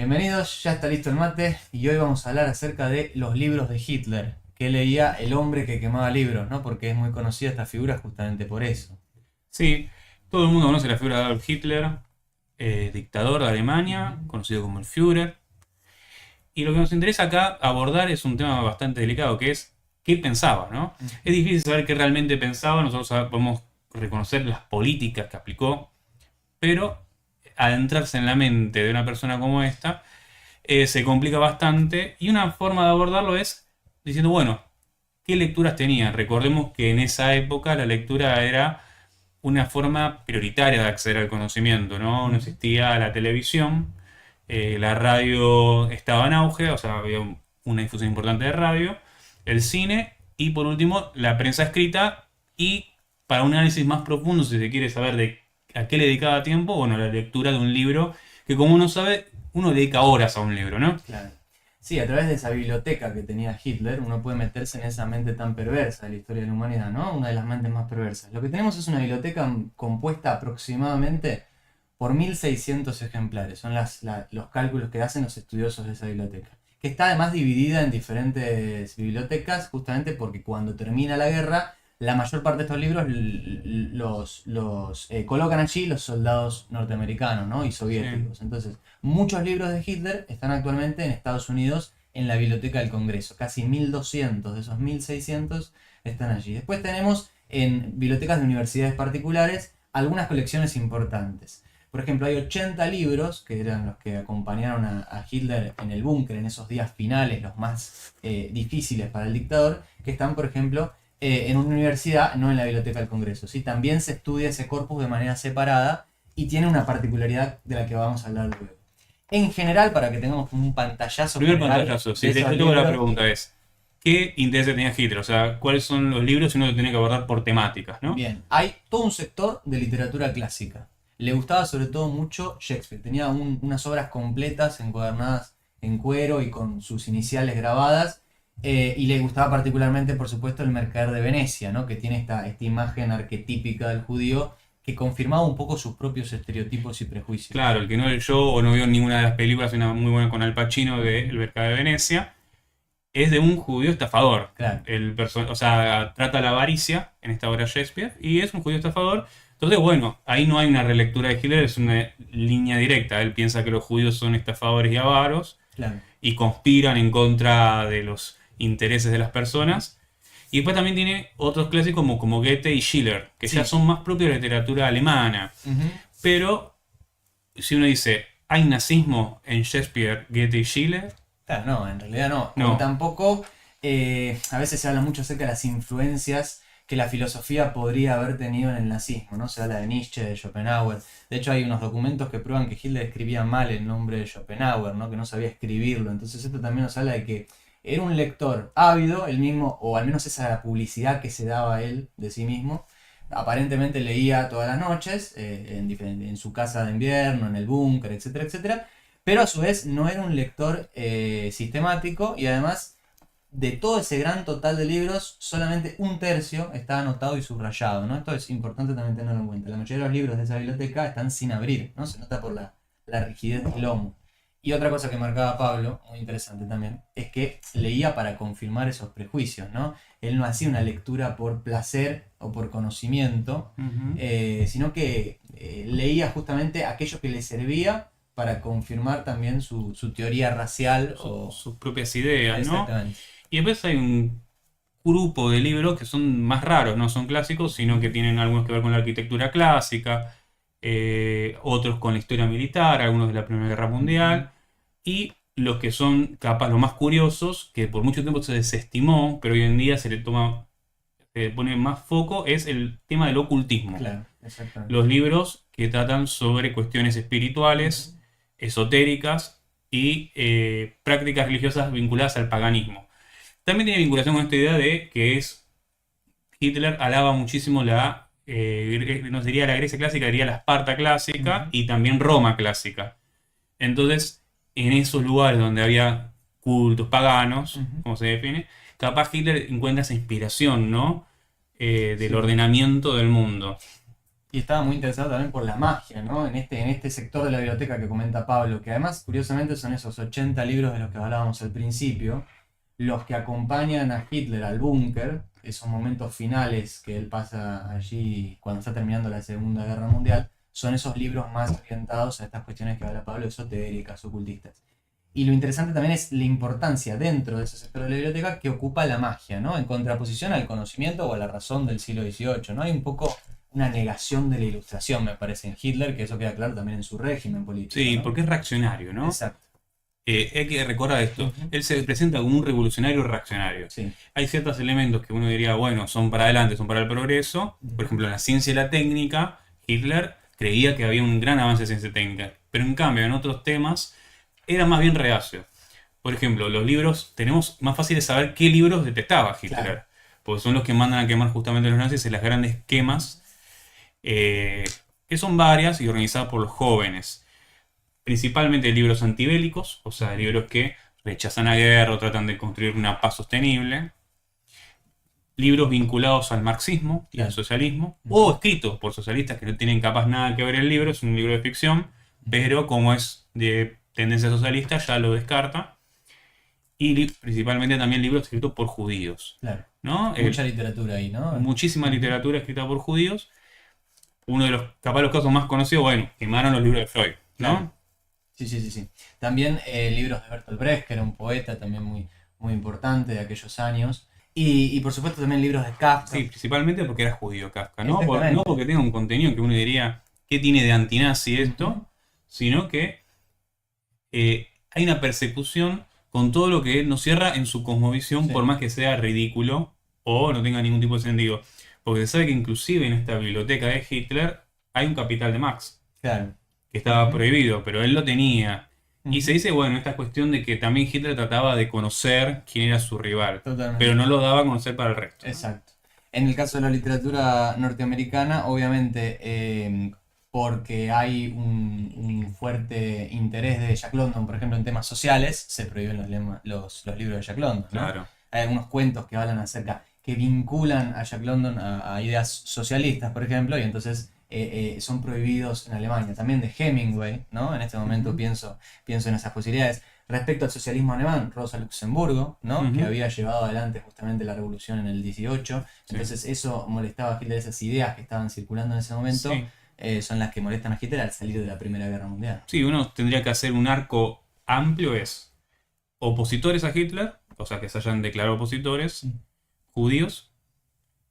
Bienvenidos, ya está listo el mate y hoy vamos a hablar acerca de los libros de Hitler, que leía el hombre que quemaba libros, ¿no? Porque es muy conocida esta figura justamente por eso. Sí, todo el mundo conoce la figura de Adolf Hitler, dictador de Alemania, conocido como el Führer. Y lo que nos interesa acá abordar es un tema bastante delicado, que es qué pensaba, ¿no? Es difícil saber qué realmente pensaba, nosotros podemos reconocer las políticas que aplicó, pero adentrarse en la mente de una persona como esta se complica bastante y una forma de abordarlo es diciendo, bueno, ¿qué lecturas tenía? Recordemos que en esa época la lectura era una forma prioritaria de acceder al conocimiento, ¿no? No existía la televisión, la radio estaba en auge, o sea, había una difusión importante de radio, el cine y por último la prensa escrita y para un análisis más profundo, si se quiere saber de a qué le dedicaba tiempo, bueno, la lectura de un libro que como uno sabe, uno dedica horas a un libro, ¿no? Claro. Sí, a través de esa biblioteca que tenía Hitler, uno puede meterse en esa mente tan perversa de la historia de la humanidad, ¿no? Una de las mentes más perversas. Lo que tenemos es una biblioteca compuesta aproximadamente por 1600 ejemplares. Son los cálculos que hacen los estudiosos de esa biblioteca. Que está además dividida en diferentes bibliotecas, justamente porque cuando termina la guerra, la mayor parte de estos libros los colocan allí los soldados norteamericanos, ¿no? Y Sí. soviéticos. Entonces, muchos libros de Hitler están actualmente en Estados Unidos en la Biblioteca del Congreso. Casi 1200 de esos 1600 están allí. Después tenemos en bibliotecas de universidades particulares algunas colecciones importantes. Por ejemplo, hay 80 libros que eran los que acompañaron a Hitler en el búnker en esos días finales, los más difíciles para el dictador, que están, por ejemplo, en una universidad, no en la Biblioteca del Congreso. ¿Sí? También se estudia ese corpus de manera separada y tiene una particularidad de la que vamos a hablar luego. En general, para que tengamos como un pantallazo Primer general pantallazo, de sí, esos tengo la libros. pregunta es, ¿qué interés tenía Hitler? O sea, ¿cuáles son los libros si uno lo tiene que abordar por temáticas, ¿no? Bien, hay todo un sector de literatura clásica. Le gustaba sobre todo mucho Shakespeare. Tenía unas obras completas, encuadernadas en cuero y con sus iniciales grabadas. Y le gustaba particularmente, por supuesto, el Mercader de Venecia, ¿no? Que tiene esta imagen arquetípica del judío que confirmaba un poco sus propios estereotipos y prejuicios. Claro, el que no leyó o no vio ninguna de las películas, una muy buena con Al Pacino de El Mercader de Venecia, es de un judío estafador. Claro. O sea, trata la avaricia en esta obra Shakespeare y es un judío estafador. Entonces, bueno, ahí no hay una relectura de Hitler, es una línea directa. Él piensa que los judíos son estafadores y avaros Claro. y conspiran en contra de los intereses de las personas. Y después también tiene otros clásicos como Goethe y Schiller, que ya Sí. son más propios de la literatura alemana. Ujú. Pero si uno dice, ¿hay nazismo en Shakespeare, Goethe y Schiller? Claro, no, en realidad no. Como No. tampoco, a veces se habla mucho acerca de las influencias que la filosofía podría haber tenido en el nazismo, ¿no? Se habla de Nietzsche, de Schopenhauer. De hecho, hay unos documentos que prueban que Hitler escribía mal el nombre de Schopenhauer, ¿no? Que no sabía escribirlo. Entonces esto también nos habla de que era un lector ávido, el mismo, o al menos esa era la publicidad que se daba él de sí mismo. Aparentemente leía todas las noches, en su casa de invierno, en el búnker, etcétera, etcétera. Pero a su vez no era un lector sistemático y además de todo ese gran total de libros, solamente un tercio está anotado y subrayado, ¿no? Esto es importante también tenerlo en cuenta. La mayoría de los libros de esa biblioteca están sin abrir, ¿no? Se nota por la rigidez del lomo. Y otra cosa que marcaba Pablo, muy interesante también, es que leía para confirmar esos prejuicios, ¿no? Él no hacía una lectura por placer o por conocimiento, Ujú. sino que leía justamente aquello que le servía para confirmar también su teoría racial o... Sus propias ideas, ¿no? Exactamente. Y después hay un grupo de libros que son más raros, no son clásicos, sino que tienen algunos que ver con la arquitectura clásica, otros con la historia militar, algunos de la Primera Guerra Ujú. Mundial, y los que son capaz los más curiosos, que por mucho tiempo se desestimó, pero hoy en día se le pone más foco, es el tema del ocultismo. Claro, exactamente. Los libros que tratan sobre cuestiones Ujú. espirituales, esotéricas y prácticas religiosas vinculadas al paganismo. También tiene vinculación con esta idea de que es Hitler alaba muchísimo no diría la Grecia clásica, diría la Esparta clásica Ujú. y también Roma clásica. Entonces, en esos lugares donde había cultos paganos, Ujú. como se define, capaz Hitler encuentra esa inspiración, ¿no? Del Sí. ordenamiento del mundo. Y estaba muy interesado también por la magia, ¿no? En este sector de la biblioteca que comenta Pablo, que además, curiosamente, son esos 80 libros de los que hablábamos al principio, los que acompañan a Hitler al búnker, esos momentos finales que él pasa allí cuando está terminando la Segunda Guerra Mundial, son esos libros más orientados a estas cuestiones que habla Pablo, esotéricas, ocultistas. Y lo interesante también es la importancia dentro de ese sector de la biblioteca que ocupa la magia, ¿no? En contraposición al conocimiento o a la razón del siglo XVIII, ¿no? Hay un poco una negación de la ilustración, me parece, en Hitler, que eso queda claro también en su régimen político, Sí, ¿no? porque es reaccionario, ¿no? Exacto. Hay que recordar esto. Ujú. Él se presenta como un revolucionario reaccionario. Sí. Hay ciertos elementos que uno diría, bueno, son para adelante, son para el progreso. Por ejemplo, en la ciencia y la técnica, Hitler creía que había un gran avance de ciencia y técnica. Pero en cambio, en otros temas, era más bien reacio. Por ejemplo, los libros, tenemos más fácil de saber qué libros detestaba Hitler. Claro. Porque son los que mandan a quemar justamente los nazis en las grandes quemas, que son varias y organizadas por los jóvenes. Principalmente libros antibélicos, o sea, libros que rechazan la guerra o tratan de construir una paz sostenible. Libros vinculados al marxismo y al Claro. socialismo, o escritos por socialistas que no tienen capaz nada que ver el libro, es un libro de ficción, pero como es de tendencia socialista ya lo descarta. Y principalmente también libros escritos por judíos, Claro. ¿no? Mucha literatura ahí, ¿no? Muchísima literatura escrita por judíos. Uno de los, capaz los casos más conocidos, bueno, quemaron los libros de Freud, ¿no? Claro. Sí, sí, sí, sí. También libros de Bertolt Brecht, que era un poeta también muy, muy importante de aquellos años. Y por supuesto también libros de Kafka. Sí, principalmente porque era judío Kafka, ¿no? Exactamente. No porque tenga un contenido que uno diría, ¿qué tiene de antinazi esto? Ujú. Sino que hay una persecución con todo lo que él nos cierra en su cosmovisión, Sí. por más que sea ridículo o no tenga ningún tipo de sentido. Porque se sabe que inclusive en esta biblioteca de Hitler hay un Capital de Marx, Claro. que estaba Ujú. prohibido, pero él lo tenía. Y Ujú. se dice, bueno, esta cuestión de que también Hitler trataba de conocer quién era su rival, Totalmente. pero no lo daba a conocer para el resto, ¿no? Exacto. En el caso de la literatura norteamericana, obviamente, porque hay un fuerte interés de Jack London, por ejemplo, en temas sociales, se prohíben los libros de Jack London, ¿no? Claro. Hay algunos cuentos que hablan acerca, que vinculan a Jack London a ideas socialistas, por ejemplo, y entonces son prohibidos en Alemania. También de Hemingway, ¿no? En este momento Ujú. pienso en esas posibilidades. Respecto al socialismo alemán, Rosa Luxemburgo, ¿no? Ujú. Que había llevado adelante justamente la revolución en el 18. Sí. Entonces eso molestaba a Hitler, esas ideas que estaban circulando en ese momento Sí. son las que molestan a Hitler al salir de la Primera Guerra Mundial. Sí, uno tendría que hacer un arco amplio, es opositores a Hitler, o sea, que se hayan declarado opositores, Mm. judíos,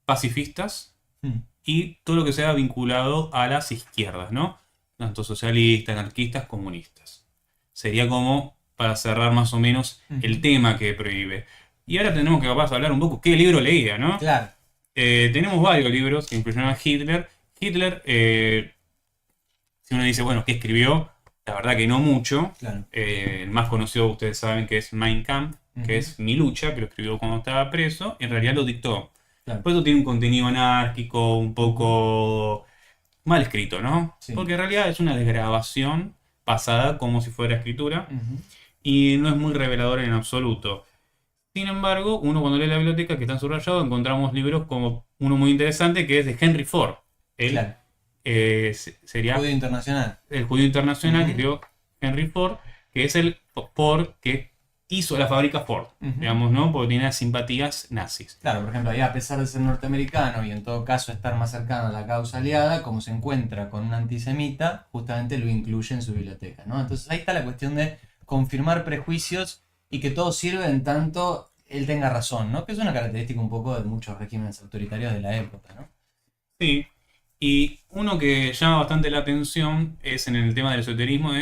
pacifistas Mm. y todo lo que sea vinculado a las izquierdas, ¿no? Tanto socialistas, anarquistas, comunistas. Sería como para cerrar más o menos el Ujú. tema que prohíbe. Y ahora tenemos que capaz hablar un poco qué libro leía, ¿no? Claro, Tenemos varios libros que influyeron a Hitler. Hitler, si uno dice, bueno, ¿qué escribió? La verdad que no mucho. claro. El más conocido, ustedes saben, que es Mein Kampf, que Ujú. es Mi lucha, que lo escribió cuando estaba preso. En realidad lo dictó. Claro. Por eso tiene un contenido anárquico, un poco mal escrito, ¿no? Sí. Porque en realidad es una desgrabación pasada como si fuera escritura Ujú. y no es muy revelador en absoluto. Sin embargo, uno cuando lee la biblioteca, que está subrayado, encontramos libros como uno muy interesante que es de Henry Ford. Él Claro. sería Judío internacional. el judío internacional que Ujú. creó Henry Ford, que es el Ford que hizo la fábrica Ford, Ujú. digamos, ¿no? Porque tiene simpatías nazis. Claro, por ejemplo, ahí a pesar de ser norteamericano y en todo caso estar más cercano a la causa aliada, como se encuentra con un antisemita, justamente lo incluye en su biblioteca, ¿no? Entonces ahí está la cuestión de confirmar prejuicios y que todo sirve en tanto él tenga razón, ¿no? Que es una característica un poco de muchos regímenes autoritarios de la época, ¿no? Sí. Y uno que llama bastante la atención es en el tema del esoterismo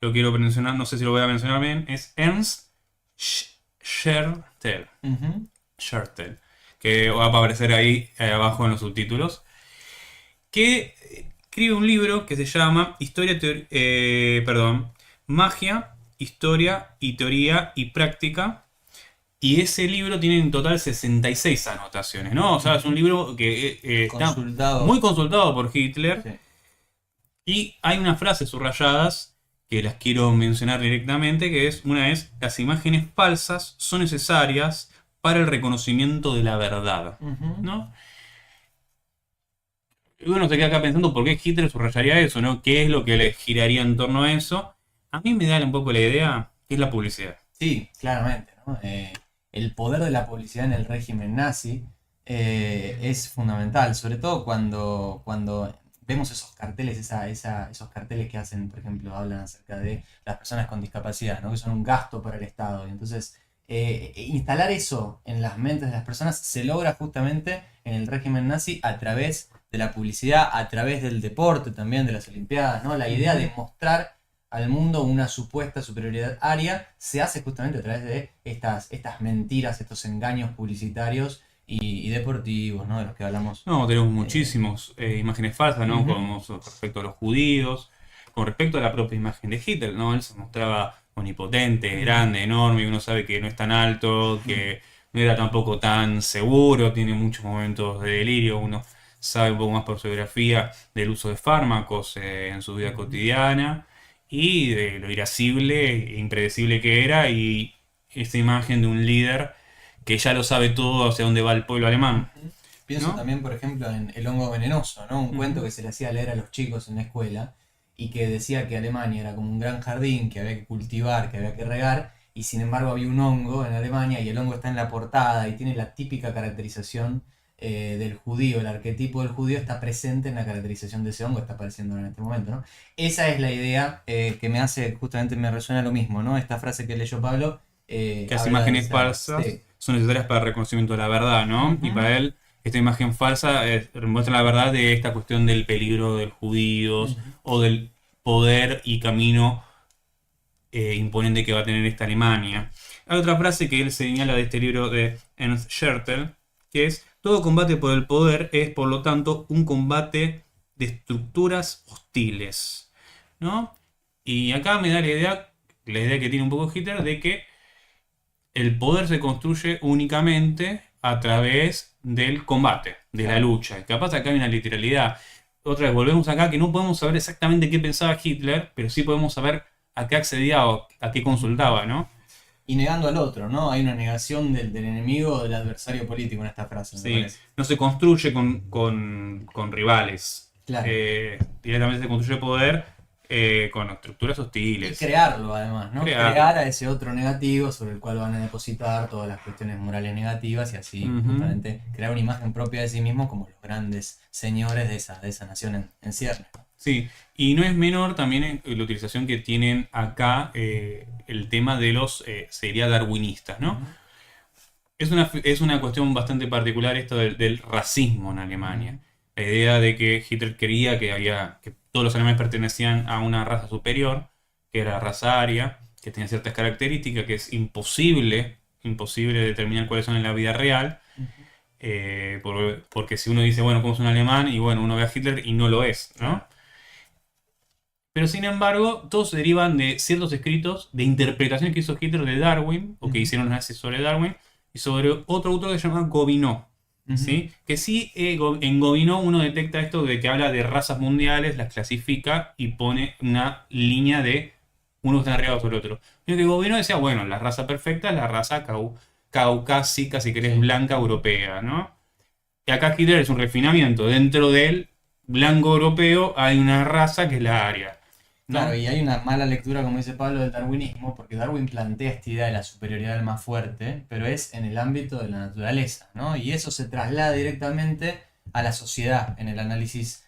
lo quiero mencionar, no sé si lo voy a mencionar bien, es Ernst Schertel. Ujú. Schertel, que va a aparecer ahí abajo en los subtítulos, que escribe un libro que se llama Magia, Historia y Teoría y Práctica. Y ese libro tiene en total 66 anotaciones, ¿no? O sea, es un libro que está Consultado. muy consultado por Hitler. Sí. Y hay unas frases subrayadas que las quiero mencionar directamente, que una es, las imágenes falsas son necesarias para el reconocimiento de la verdad, Ujú. ¿no? Y uno se queda acá pensando por qué Hitler subrayaría eso, ¿no? ¿Qué es lo que le giraría en torno a eso? A mí me da un poco la idea que es la publicidad. Sí, claramente, ¿no? El poder de la publicidad en el régimen nazi es fundamental, sobre todo cuando vemos esos carteles, esos carteles que hacen, por ejemplo, hablan acerca de las personas con discapacidad, ¿no? Que son un gasto para el Estado. Y entonces, instalar eso en las mentes de las personas se logra justamente en el régimen nazi a través de la publicidad, a través del deporte también, de las Olimpiadas, ¿no? La idea de mostrar al mundo una supuesta superioridad aria se hace justamente a través de estas mentiras, estos engaños publicitarios y deportivos, ¿no? De los que hablamos. No, tenemos eh, muchísimas imágenes falsas, ¿no? Ujú, Como respecto a los judíos, con respecto a la propia imagen de Hitler, ¿no? Él se mostraba omnipotente, ujú, grande, enorme, y uno sabe que no es tan alto, ujú. que no era tampoco tan seguro, tiene muchos momentos de delirio, uno sabe un poco más por su biografía del uso de fármacos en su vida cotidiana y de lo irascible e impredecible que era y esta imagen de un líder que ya lo sabe todo hacia dónde va el pueblo alemán, Ujú. Pienso ¿no? también, por ejemplo, en El hongo venenoso, ¿no? Un cuento Ujú. que se le hacía leer a los chicos en la escuela y que decía que Alemania era como un gran jardín que había que cultivar, que había que regar, y sin embargo había un hongo en Alemania y el hongo está en la portada y tiene la típica caracterización del judío, el arquetipo del judío está presente en la caracterización de ese hongo, está apareciendo en este momento, ¿no? Esa es la idea que me hace, justamente me resuena lo mismo, ¿no? Esta frase que leyó Pablo Que las habla de imágenes esa... falsas Sí. son necesarias para el reconocimiento de la verdad, ¿no? Y Ujú, para él, esta imagen falsa muestra la verdad de esta cuestión del peligro de los judíos ujú. o del poder y camino imponente que va a tener esta Alemania. Hay otra frase que él señala de este libro de Ernst Schertel, que es, todo combate por el poder es, por lo tanto, un combate de estructuras hostiles, ¿no? Y acá me da la idea que tiene un poco Hitler de que el poder se construye únicamente a través del combate, de la Claro. lucha. Capaz acá hay una literalidad. Otra vez, volvemos acá que no podemos saber exactamente qué pensaba Hitler, pero sí podemos saber a qué accedía o a qué consultaba, ¿no? Y negando al otro, ¿no? Hay una negación del enemigo o del adversario político en esta frase, me Sí, parece. no se construye con rivales. Claro. Directamente se construye poder con estructuras Y hostiles. crearlo, además, ¿no? Crearlo. Crear a ese otro negativo sobre el cual van a depositar todas las cuestiones morales negativas y así Ujú. justamente crear una imagen propia de sí mismo como los grandes señores de esa nación en cierne. Sí, y no es menor también la utilización que tienen acá el tema de los, sería darwinistas, ¿no? Ujú, Es una cuestión bastante particular esto del racismo en Alemania. ujú. La idea de que Hitler quería que todos los alemanes pertenecían a una raza superior, que era la raza aria, que tenía ciertas características que es imposible determinar cuáles son en la vida real, Ujú. porque si uno dice, bueno, ¿cómo es un alemán? Y bueno, uno ve a Hitler y no lo es, ¿no? Claro. Pero sin embargo, todos se derivan de ciertos escritos de interpretaciones que hizo Hitler de Darwin, o que Ujú, hicieron los nazis sobre Darwin, y sobre otro autor que se llama Gobineau. ujú. ¿Sí? Que sí, en Gobineau uno detecta esto de que habla de razas mundiales, las clasifica y pone una línea de uno está arriba sobre otro. Yo que Gobineau decía, bueno, la raza perfecta es la raza caucásica, si querés, Sí. blanca europea, ¿no? Y acá Hitler es un refinamiento. Dentro del blanco europeo hay una raza que es la aria, Claro, ¿no? y hay una mala lectura, como dice Pablo, del darwinismo, porque Darwin plantea esta idea de la superioridad del más fuerte, pero es en el ámbito de la naturaleza, ¿no? Y eso se traslada directamente a la sociedad en el análisis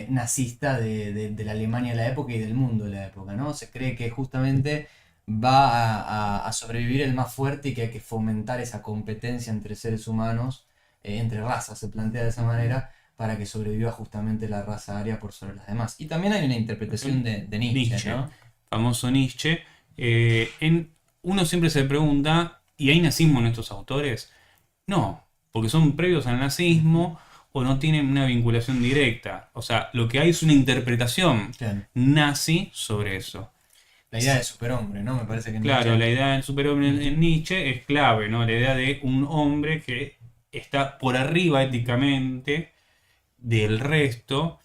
nazista de la Alemania de la época y del mundo de la época, ¿no? Se cree que justamente va a sobrevivir el más fuerte y que hay que fomentar esa competencia entre seres humanos, entre razas, se plantea de esa Ujú. manera para que sobreviva justamente la raza aria por sobre las demás. Y también hay una interpretación de Nietzsche, Nietzsche, ¿no? famoso Nietzsche. Uno siempre se pregunta, ¿y hay nazismo en estos autores? No, porque son previos al Ujú. nazismo o no tienen una vinculación directa. O sea, lo que hay es una interpretación Claro. nazi sobre eso. La idea de superhombre, ¿no? Me parece que Claro, Nietzsche... la idea del superhombre Ujú. en Nietzsche es clave, ¿no? La idea de un hombre que está por arriba éticamente del resto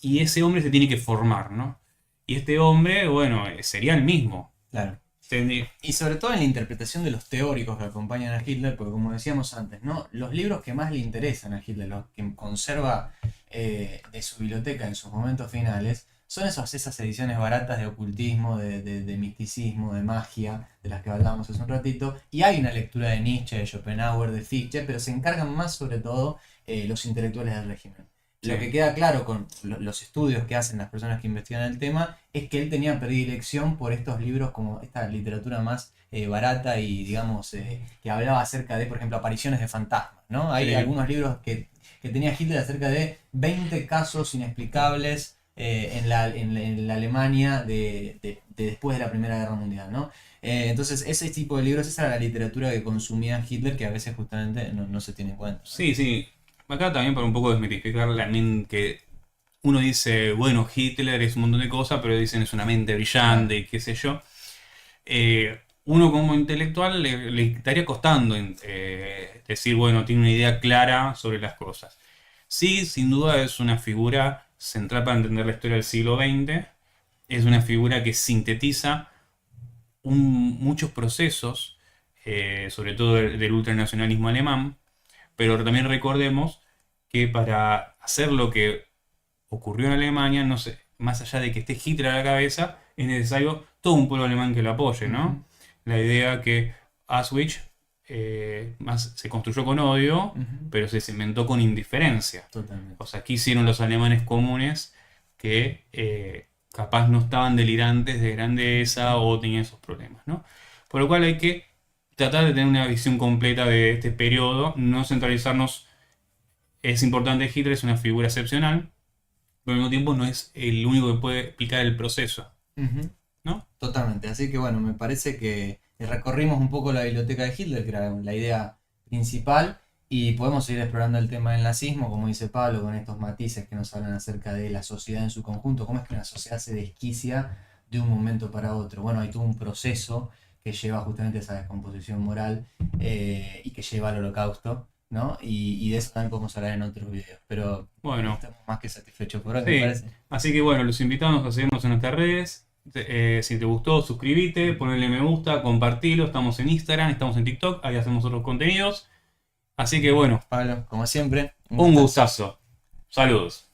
y ese hombre se tiene que formar, ¿no? Y este hombre, bueno, sería el mismo. Claro. Y sobre todo en la interpretación de los teóricos que acompañan a Hitler, porque como decíamos antes, ¿no? Los libros que más le interesan a Hitler, los que conserva de su biblioteca en sus momentos finales, son esas ediciones baratas de ocultismo, de misticismo, de magia, de las que hablábamos hace un ratito. Y hay una lectura de Nietzsche, de Schopenhauer, de Fichte, pero se encargan más sobre todo los intelectuales del régimen. Sí. Lo que queda claro con los estudios que hacen las personas que investigan el tema es que él tenía predilección por estos libros como esta literatura más barata y digamos que hablaba acerca de, por ejemplo, apariciones de fantasmas, ¿no? Hay Sí. algunos libros que tenía Hitler acerca de 20 casos inexplicables en la Alemania de después de la Primera Guerra Mundial, ¿no? Entonces ese tipo de libros, esa era la literatura que consumía Hitler que a veces justamente no se tiene en cuenta, ¿no? Sí, sí. Acá también para un poco desmitificar la mente que uno dice, bueno, Hitler es un montón de cosas, pero dicen es una mente brillante y qué sé yo. Uno como intelectual le estaría costando decir, bueno, tiene una idea clara sobre las cosas. Sí, sin duda es una figura central para entender la historia del siglo XX. Es una figura que sintetiza muchos procesos, sobre todo del ultranacionalismo alemán, pero también recordemos que para hacer lo que ocurrió en Alemania, no sé, más allá de que esté Hitler a la cabeza, es necesario todo un pueblo alemán que lo apoye, ¿no? Ujú. La idea que Auschwitz más se construyó con odio, Ujú. pero se cimentó con indiferencia. Totalmente. O sea, ¿qué hicieron los alemanes comunes que capaz no estaban delirantes de grandeza o tenían esos problemas, ¿no? Por lo cual hay que tratar de tener una visión completa de este periodo, no centralizarnos. Es importante, Hitler es una figura excepcional, pero al mismo tiempo no es el único que puede explicar el proceso, Ujú. ¿no? Totalmente. Así que bueno, me parece que recorrimos un poco la biblioteca de Hitler, que era la idea principal, y podemos seguir explorando el tema del nazismo, como dice Pablo, con estos matices que nos hablan acerca de la sociedad en su conjunto, cómo es que una sociedad se desquicia de un momento para otro. Bueno, hay todo un proceso que lleva justamente a esa descomposición moral y que lleva al holocausto, ¿no? Y de eso también podemos hablar en otros videos. Pero Bueno, estamos más que satisfechos por hoy, me sí. parece. Así que bueno, los invitamos a seguirnos en nuestras redes. Si te gustó, suscríbete, ponle me gusta, compartilo. Estamos en Instagram, estamos en TikTok, ahí hacemos otros contenidos. Así que bueno, Pablo, como siempre, un gustazo. Saludos.